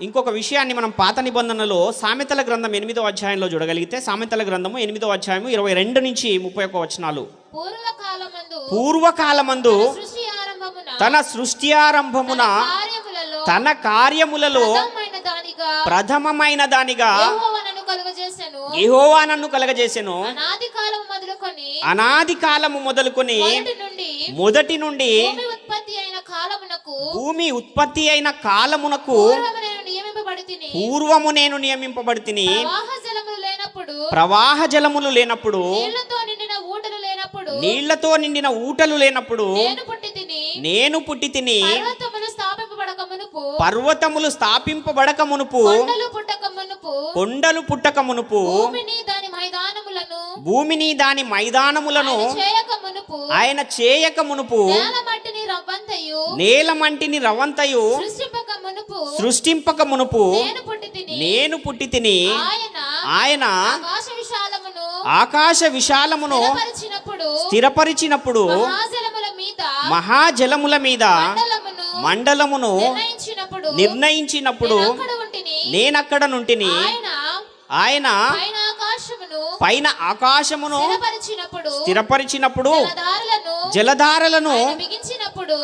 ఇంకొక విషయాన్ని మనం పాత నిబంధనలో సామెతల గ్రంథం 8వ అధ్యాయంలో చూడగలిగితే, సామెతల గ్రంథము 8వ అధ్యాయము 22 నుంచి 31 వచనాలు. పూర్వకాలమందు తన సృష్టి ఆరంభమున తన కార్యములలో ప్రథమమైన దానిగా యెహోవా నన్ను కలగజేసెను. అనాది కాలము మొదలుకొని మొదటి నుండి భూమి ఉత్పత్తి అయిన కాలమునకు పూర్వము నేను నియమింపబడితిని. ప్రవాహ జలములు లేనప్పుడు, నీళ్లతో నిండిన ఊటలు లేనప్పుడు నేను పుట్టి తిని, పర్వతములు స్థాపింపబడక మునుపు, కొండలు పుట్టక మునుపు, భూమిని దాని మైదానములను ఆయన చేయక మునుపు, నేల మంటిని రవంతయు సృష్టింపక మునుపు నేను పుట్టి తిని, ఆయన ఆకాశ విశాలమును స్థిరపరిచినప్పుడు, మహాజలముల మీద మండలమును నిర్ణయించినప్పుడు నేనక్కడ నుంటిని. ఆయన పైన ఆకాశమును స్థిరపరిచినప్పుడు, జలధారలను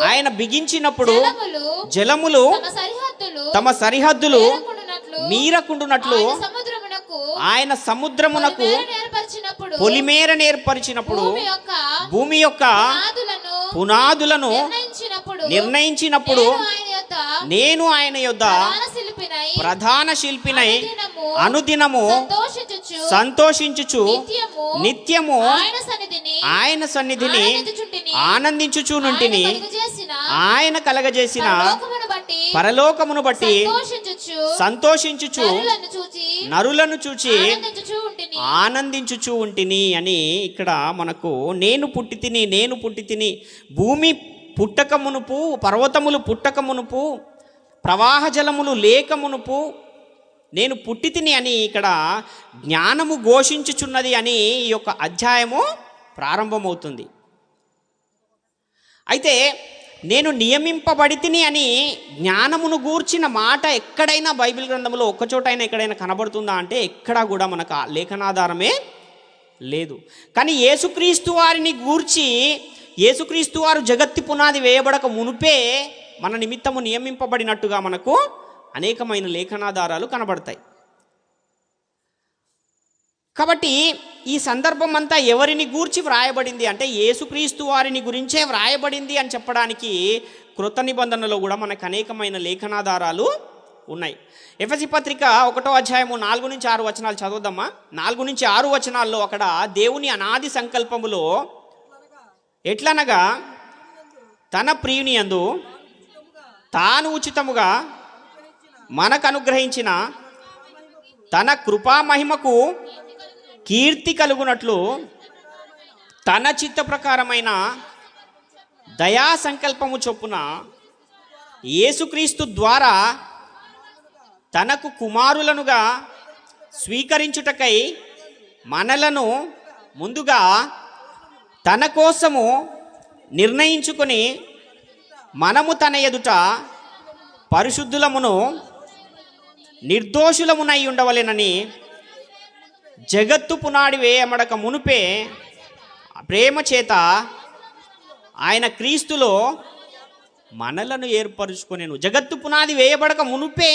ఆయన బిగించినప్పుడు, జలములు తమ సరిహద్దులు మీరకుండునట్లు ఆయన సముద్రమునకు పొలిమేర నేర్పరిచినప్పుడు, భూమి యొక్క పునాదులను నిర్ణయించినప్పుడు నేను ఆయన యొద్ద ప్రధాన శిల్పినై అనుదినము అనుదినము సంతోషించుచు నిత్యము ఆయన సన్నిధిని ఆనందించుచునుంటిని. ఆయన కలగజేసిన పరలోకమును బట్టి సంతోషించుచు నరులను చూచి ఆనందించుచు ఉంటిని అని ఇక్కడ మనకు నేను పుట్టి తిని భూమి పుట్టక మునుపు, పర్వతములు పుట్టక మునుపు, ప్రవాహ జలములు లేక మునుపు నేను పుట్టి తిని అని ఇక్కడ జ్ఞానము ఘోషించుచున్నది అని ఈ యొక్క అధ్యాయము ప్రారంభమవుతుంది. అయితే నేను నియమింపబడితిని అని జ్ఞానమును గూర్చిన మాట ఎక్కడైనా బైబిల్ గ్రంథంలో ఒక్కచోటైనా ఎక్కడైనా కనబడుతుందా అంటే ఎక్కడా కూడా మనకు ఆ లేఖనాధారమే లేదు. కానీ యేసుక్రీస్తు వారిని గూర్చి, యేసుక్రీస్తు వారు జగత్తి పునాది వేయబడక మునుపే మన నిమిత్తము నియమింపబడినట్టుగా మనకు అనేకమైన లేఖనాధారాలు కనబడతాయి. కాబట్టి ఈ సందర్భం అంతా ఎవరిని గూర్చి వ్రాయబడింది అంటే యేసుక్రీస్తు వారిని గురించే వ్రాయబడింది అని చెప్పడానికి కృత నిబంధనలో కూడా మనకు అనేకమైన లేఖనాధారాలు ఉన్నాయి. ఎఫెసీ పత్రిక 1వ అధ్యాయము 4-6 వచనాలు చదువుదామా. 4-6 వచనాల్లో అక్కడ దేవుని అనాది సంకల్పములో ఎట్లనగా తన ప్రియుని యందు తాను ఉచితముగా మనకు అనుగ్రహించిన తన కృపా మహిమకు కీర్తి కలుగునట్లు తన చిత్త ప్రకారమైన దయా సంకల్పము చొప్పున యేసుక్రీస్తు ద్వారా తనకు కుమారులనుగా స్వీకరించుటకై మనలను ముందుగా తన కోసము నిర్ణయించుకొని మనము తన ఎదుట పరిశుద్ధులమును నిర్దోషులమునై ఉండవలెనని జగత్తు పునాడి వేయబడక మునుపే ప్రేమ చేత ఆయన క్రీస్తులో మనలను ఏర్పరుచుకొనెను. జగత్తు పునాది వేయబడక మునుపే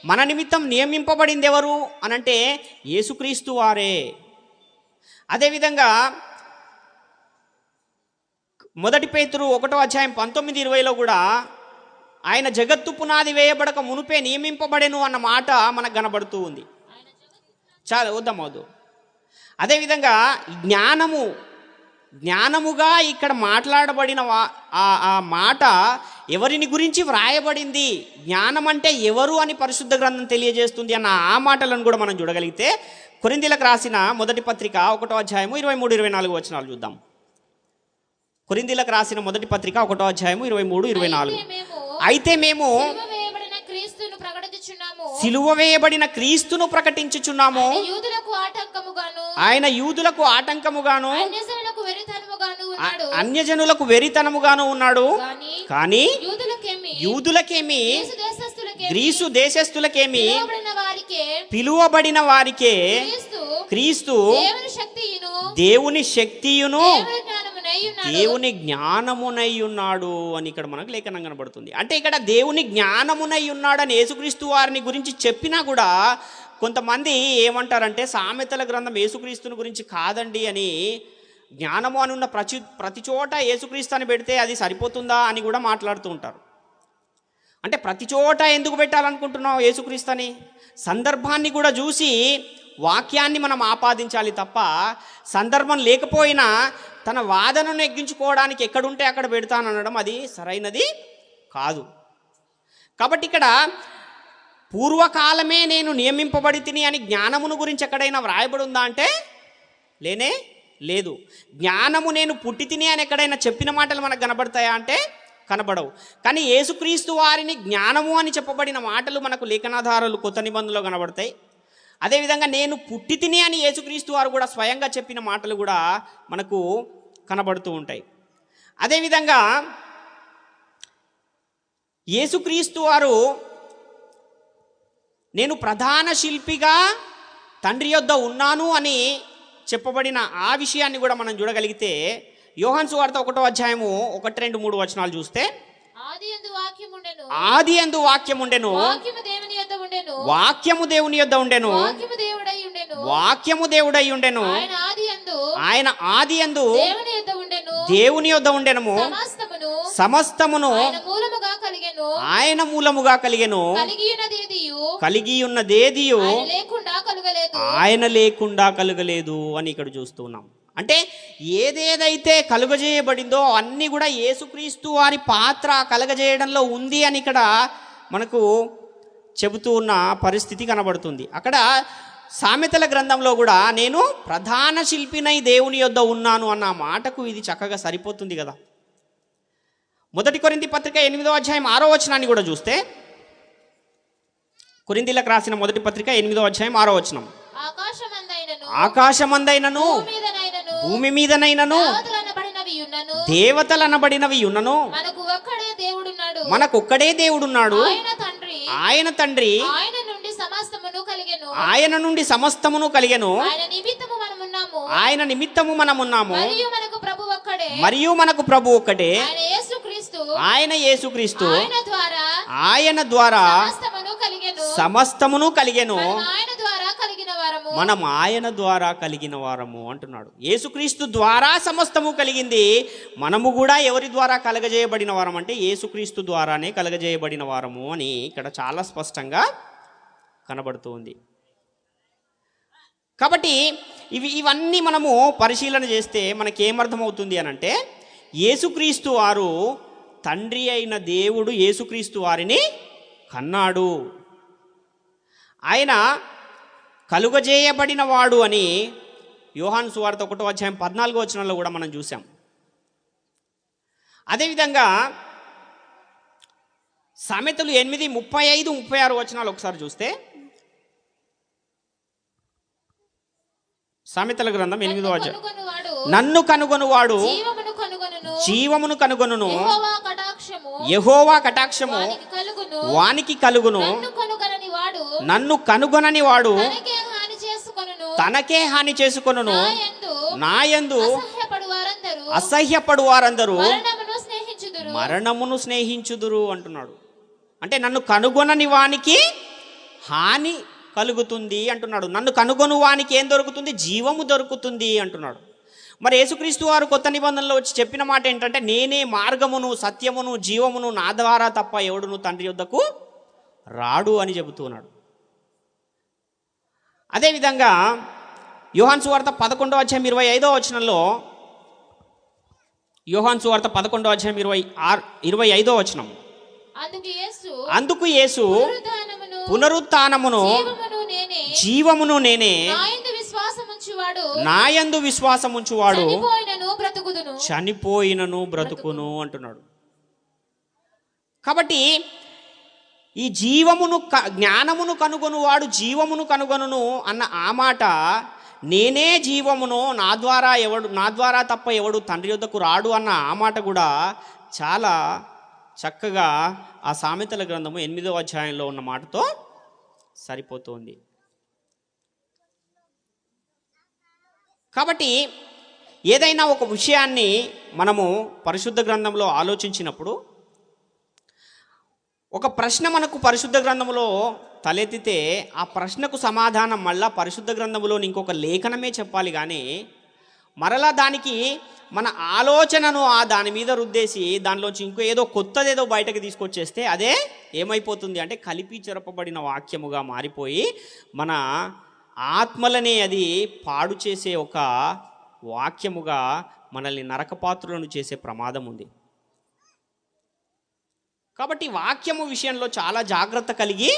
మన నిమిత్తం నియమింపబడింది ఎవరు అనంటే యేసుక్రీస్తు వారే. అదేవిధంగా 1 పేతురు 1వ అధ్యాయం 19-20లో కూడా ఆయన జగత్తు పునాది వేయబడక మునుపే నియమింపబడెను అన్న మాట మనకు కనబడుతూ ఉంది. చాలా వద్దామవుదు. అదేవిధంగా జ్ఞానముగా ఇక్కడ మాట్లాడబడిన ఆ మాట ఎవరిని గురించి వ్రాయబడింది, జ్ఞానం అంటే ఎవరు అని పరిశుద్ధ గ్రంథం తెలియజేస్తుంది అన్న ఆ మాటలను కూడా మనం చూడగలిగితే కొరింథీయులకు రాసిన 1వ పత్రిక 1వ అధ్యాయము 23-24 వచనాలు చూద్దాం. కొరింథీయులకు రాసిన 1వ పత్రిక 1వ అధ్యాయము 23-24. అయితే మేము సిలువ వేయబడిన క్రీస్తును ప్రకటించుచున్నాము. ఆయన యూదులకు ఆటంకముగాను అన్యజనులకు వెరితనముగాను ఉన్నాడు. కానీ యూదులకేమి గ్రీసు దేశస్థులకేమి పిలువబడిన వారికే క్రీస్తు దేవుని శక్తియును దేవుని జ్ఞానమునై ఉన్నాడు అని ఇక్కడ మనకు లేఖనం కనబడుతుంది. అంటే ఇక్కడ దేవుని జ్ఞానమునై ఉన్నాడని యేసుక్రీస్తు వారిని గురించి చెప్పినా కూడా కొంతమంది ఏమంటారంటే సామెతల గ్రంథం యేసుక్రీస్తుని గురించి కాదండి అని, జ్ఞానము అని ఉన్న ప్రతి చోట యేసుక్రీస్తు అని పెడితే అది సరిపోతుందా అని కూడా మాట్లాడుతూ ఉంటారు. అంటే ప్రతి చోట ఎందుకు పెట్టాలనుకుంటున్నావు యేసుక్రీస్తు అని? సందర్భాన్ని కూడా చూసి వాక్యాన్ని మనం ఆపాదించాలి తప్ప సందర్భం లేకపోయినా తన వాదనను ఎగ్గించుకోవడానికి ఎక్కడుంటే అక్కడ పెడతాననడం అది సరైనది కాదు. కాబట్టి ఇక్కడ పూర్వకాలమే నేను నియమింపబడి తిని అని జ్ఞానమును గురించి ఎక్కడైనా వ్రాయబడి ఉందా అంటే లేనే లేదు. జ్ఞానము నేను పుట్టి తిని అని ఎక్కడైనా చెప్పిన మాటలు మనకు కనబడతాయా అంటే కనబడవు. కానీ యేసుక్రీస్తు వారిని జ్ఞానము అని చెప్పబడిన మాటలు మనకు లేఖనాధారాలు కొత్త నిబంధనలో కనబడతాయి. అదేవిధంగా నేను పుట్టి తిని అని యేసుక్రీస్తు వారు కూడా స్వయంగా చెప్పిన మాటలు కూడా మనకు కనబడుతూ ఉంటాయి. అదేవిధంగా యేసుక్రీస్తు వారు నేను ప్రధాన శిల్పిగా తండ్రి యొద్ద ఉన్నాను అని చెప్పబడిన ఆ విషయాన్ని కూడా మనం చూడగలిగితే యోహాను సువార్త 1వ అధ్యాయము 1, 2, 3 వచనాలు చూస్తే ఆది యందు వాక్యము ఉండెను, వాక్యము దేవుని యొద్ద ఉండెను, వాక్యము దేవుడై ఉండెను, ఆయన ఆది యందు దేవుని యొద్ద ఉండెను, సమస్తమును ఆయన మూలముగా కలిగెను, కలిగి ఉన్నదేదియు ఆయన లేకుండా కలుగలేదు. ఆయన లేకుండా కలుగలేదు అని ఇక్కడ చూస్తున్నాం. అంటే ఏదేదైతే కలుగజేయబడిందో అన్నీ కూడా యేసుక్రీస్తు వారి పాత్ర కలుగజేయడంలో ఉంది అని ఇక్కడ మనకు చెబుతూ ఉన్న పరిస్థితి కనబడుతుంది. అక్కడ సామెతల గ్రంథంలో కూడా నేను ప్రధాన శిల్పినై దేవుని యొద్ద ఉన్నాను అన్న మాటకు ఇది చక్కగా సరిపోతుంది కదా. 1 కొరింథీ పత్రిక 8వ అధ్యాయం 6వ వచనాన్ని కూడా చూస్తే, కొరింథీలకు రాసిన 1 పత్రిక 8వ అధ్యాయం 6వ వచనం, ఆకాశమందైనను భూమి మీదనైనను దేవతలనబడినవి ఉన్నను మనకొక్కడే దేవుడున్నాడు, ఆయన తండ్రి, ఆయన నుండి సమస్తమును కలిగెను, ఆయన నిమిత్తము మనమున్నాము, మరియు మనకు ప్రభు ఒక్కడే, ఆయన యేసుక్రీస్తు, ఆయన ద్వారా సమస్తమును కలిగెను, మనం ఆయన ద్వారా కలిగిన వారము అంటున్నాడు. యేసుక్రీస్తు ద్వారా సమస్తము కలిగింది. మనము కూడా ఎవరి ద్వారా కలగజేయబడిన వారం అంటే యేసుక్రీస్తు ద్వారానే కలగజేయబడిన వారము అని ఇక్కడ చాలా స్పష్టంగా కనబడుతుంది. కాబట్టి ఇవన్నీ మనము పరిశీలన చేస్తే మనకేమర్థమవుతుంది అని అంటే, యేసుక్రీస్తు వారు తండ్రి అయిన దేవుడు యేసుక్రీస్తు వారిని కన్నాడు, ఆయన కలుగజేయబడిన వాడు అని యోహాను సువార్త 1వ అధ్యాయం 14వ వచనంలో కూడా మనం చూసాం. అదేవిధంగా సామెతలు 8, 35, 36 వచనాలు ఒకసారి చూస్తే, సామెతల గ్రంథం 8వ అధ్యాయం, నన్ను కనుగొనువాడు జీవమును కనుగొనును, యెహోవా కటాక్షము వానికి కలుగును, నన్ను కనుగొనని వాడు తనకే హాని చేసుకొనును, నాయందు అసహ్యపడు వారందరూ మరణమును స్నేహించుదురు అంటున్నాడు. అంటే నన్ను కనుగొనని వానికి హాని కలుగుతుంది అంటున్నాడు. నన్ను కనుగొను వానికి ఏం దొరుకుతుంది? జీవము దొరుకుతుంది అంటున్నాడు. మరి యేసుక్రీస్తు వారు కొత్త నిబంధనలో వచ్చి చెప్పిన మాట ఏంటంటే, నేనే మార్గమును సత్యమును జీవమును, నా ద్వారా తప్ప ఎవడును తండ్రి యొద్దకు రాడు అని చెబుతున్నాడు. అదేవిధంగా యోహాను సువార్త 11వ అధ్యాయం 25వ వచనంలో, యోహాను సువార్త 11వ అధ్యాయం 25వ వచనం, అందుకు యేసు పునరుత్థానమును జీవమును నేనే, నాయందు విశ్వాసముంచువాడు చనిపోయినను బ్రతుకును అంటున్నాడు. కాబట్టి ఈ జీవమును జ్ఞానమును కనుగొనువాడు జీవమును కనుగొనును అన్న ఆ మాట, నేనే జీవమును, నా ద్వారా తప్ప ఎవడు తండ్రి యొద్దకు రాడు అన్న ఆ మాట కూడా చాలా చక్కగా ఆ సామెతల గ్రంథము 8వ అధ్యాయంలో ఉన్న మాటతో సరిపోతుంది. కాబట్టి ఏదైనా ఒక విషయాన్ని మనము పరిశుద్ధ గ్రంథంలో ఆలోచించినప్పుడు, ఒక ప్రశ్న మనకు పరిశుద్ధ గ్రంథంలో తలెత్తితే ఆ ప్రశ్నకు సమాధానం మళ్ళా పరిశుద్ధ గ్రంథంలోని ఇంకొక లేఖనమే చెప్పాలి. కానీ మరలా దానికి మన ఆలోచనను దాని మీద రుద్దేసి దానిలోంచి ఇంకో ఏదో కొత్తదేదో బయటకు తీసుకొచ్చేస్తే అదే ఏమైపోతుంది అంటే కలిపి చెరపబడిన వాక్యముగా మారిపోయి మన ఆత్మలనే అది పాడు చేసే ఒక వాక్యముగా మనల్ని నరకపాత్రులను చేసే ప్రమాదం ఉంది. కాబట్టి వాక్యము విషయంలో చాలా జాగ్రత్త కలిగి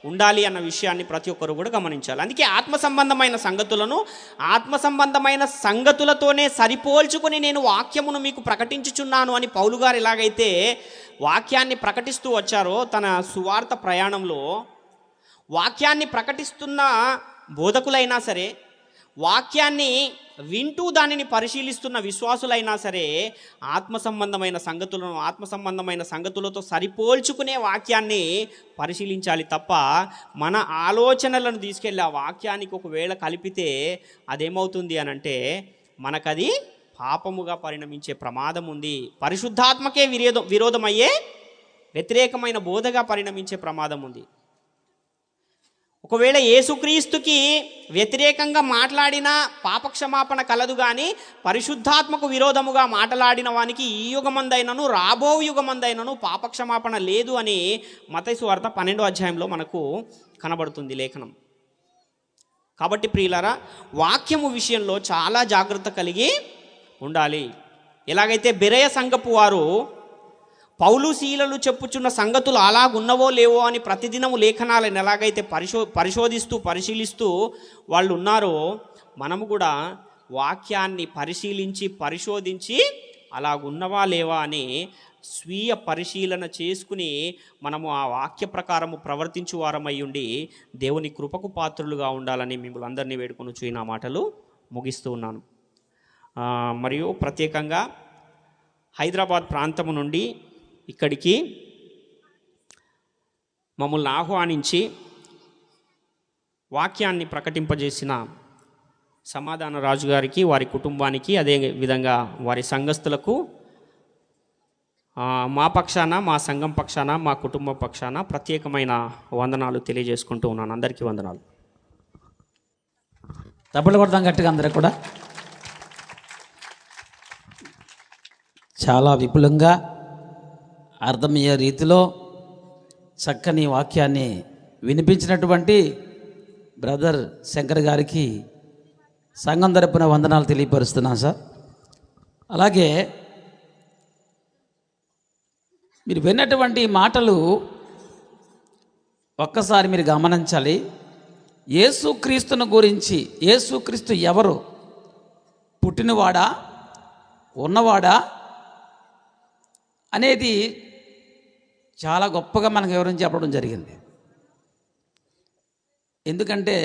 ఉండాలి అన్న విషయాన్ని ప్రతి ఒక్కరు కూడా గమనించాలి. అందుకే ఆత్మ సంబంధమైన సంగతులతోనే సరిపోల్చుకొని నేను వాక్యమును మీకు ప్రకటించుచున్నాను అని పౌలు గారు ఎలాగైతే వాక్యాన్ని ప్రకటిస్తూ వచ్చారో తన సువార్త ప్రయాణంలో, వాక్యాన్ని ప్రకటిస్తున్న బోధకులైనా సరే, వాక్యాన్ని వింటూ దానిని పరిశీలిస్తున్న విశ్వాసులైనా సరే, ఆత్మ సంబంధమైన సంగతులతో సరిపోల్చుకునే వాక్యాన్ని పరిశీలించాలి తప్ప మన ఆలోచనలను తీసుకెళ్ళి ఆ వాక్యానికి ఒకవేళ కలిపితే అదేమవుతుంది అనంటే మనకది పాపముగా పరిణమించే ప్రమాదం ఉంది. పరిశుద్ధాత్మకే వ్యతిరేకమైన బోధగా పరిణమించే ప్రమాదం ఉంది. ఒకవేళ యేసుక్రీస్తుకి వ్యతిరేకంగా మాట్లాడిన పాపక్షమాపణ కలదు, కానీ పరిశుద్ధాత్మకు విరోధముగా మాట్లాడిన వానికి ఈ యుగమందైనను రాబో యుగమందైనను పాపక్షమాపణ లేదు అని మత్తయి సువార్త 12వ అధ్యాయంలో మనకు కనబడుతుంది లేఖనం. కాబట్టి ప్రియులారా, వాక్యము విషయంలో చాలా జాగ్రత్త కలిగి ఉండాలి. ఎలాగైతే బెరయ సంఘపు వారు పౌలు శీలలు చెప్పుచున్న సంగతులు అలాగున్నవో లేవో అని ప్రతిదినము లేఖనాలను ఎలాగైతే పరిశోధిస్తూ పరిశీలిస్తూ వాళ్ళు ఉన్నారో, మనము కూడా వాక్యాన్ని పరిశోధించి అలాగున్నవా లేవా అని స్వీయ పరిశీలన చేసుకుని మనము ఆ వాక్య ప్రకారము ప్రవర్తించు వారమై ఉండి దేవుని కృపకు పాత్రులుగా ఉండాలని మిమ్మల్ని అందరినీ వేడుకొని నా మాటలు ముగిస్తూ ఉన్నాను. మరియు ప్రత్యేకంగా హైదరాబాద్ ప్రాంతము నుండి ఇక్కడికి మమ్మల్ని ఆహ్వానించి వాక్యాన్ని ప్రకటింపజేసిన సమాధాన రాజు గారికి, వారి కుటుంబానికి, అదే విధంగా వారి సంఘస్థులకు మా పక్షాన, మా సంఘం పక్షాన, మా కుటుంబ పక్షాన ప్రత్యేకమైన వందనాలు తెలియజేసుకుంటూ ఉన్నాను. అందరికీ వందనాలు. తప్పలు కొడతాం గట్టిగా అందరూ కూడా. చాలా విపులంగా అర్థమయ్యే రీతిలో చక్కని వాక్యాన్ని వినిపించినటువంటి బ్రదర్ శంకర్ గారికి సంఘం తరపున వందనాలు తెలియపరుస్తున్నాను సార్. అలాగే మీరు విన్నటువంటి మాటలు ఒక్కసారి మీరు గమనించాలి. యేసుక్రీస్తుని గురించి, యేసుక్రీస్తు ఎవరు, పుట్టినవాడా, ఉన్నవాడా అనేది చాలా గొప్పగా మనకు వివరించి చెప్పడం జరిగింది. ఎందుకంటే